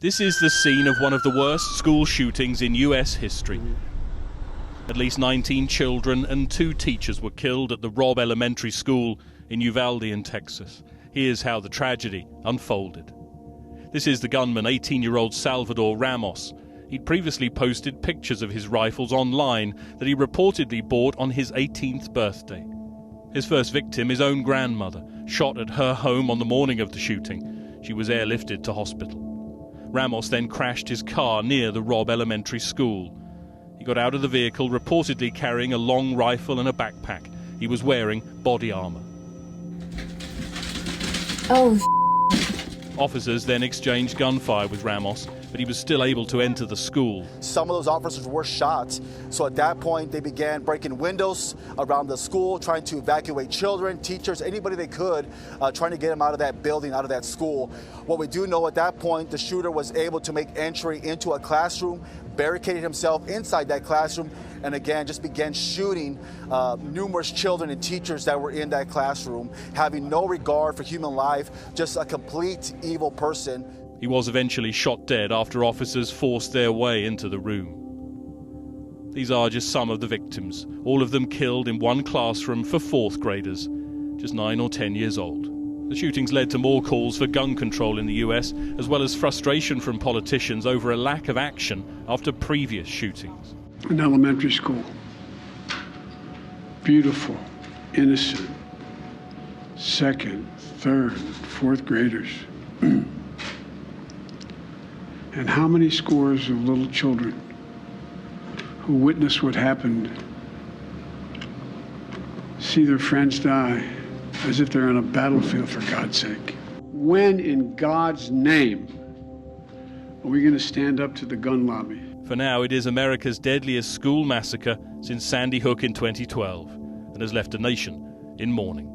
This is the scene of one of the worst school shootings in US history. At least 19 children and 2 teachers were killed at the Robb Elementary School in Uvalde in Texas. Here's how the tragedy unfolded. This is the gunman, 18-year-old Salvador Ramos. He'd previously posted pictures of his rifles online that he reportedly bought on his 18th birthday. His first victim, his own grandmother, shot at her home on the morning of the shooting. She was airlifted to hospital. Ramos then crashed his car near the Robb Elementary School. He got out of the vehicle reportedly carrying a long rifle and a backpack. He was wearing body armor. Officers then exchanged gunfire with Ramos, but he was still able to enter the school. Some of those officers were shot, so at that point they began breaking windows around the school, trying to evacuate children, teachers, anybody they could, trying to get them out of that building, out of that school. What we do know at that point, the shooter was able to make entry into a classroom, barricaded himself inside that classroom, and again just began shooting numerous children and teachers that were in that classroom, having no regard for human life, just a complete evil person. He was eventually shot dead after officers forced their way into the room. These are just some of the victims, all of them killed in one classroom for 4th graders, just 9 or 10 years old. The shootings led to more calls for gun control in the US, as well as frustration from politicians over a lack of action after previous shootings. An elementary school. Beautiful, innocent, 2nd, 3rd, 4th graders. And how many scores of little children who witness what happened see their friends die as if they're on a battlefield, for God's sake. When in God's name are we going to stand up to the gun lobby? For now, it is America's deadliest school massacre since Sandy Hook in 2012 and has left a nation in mourning.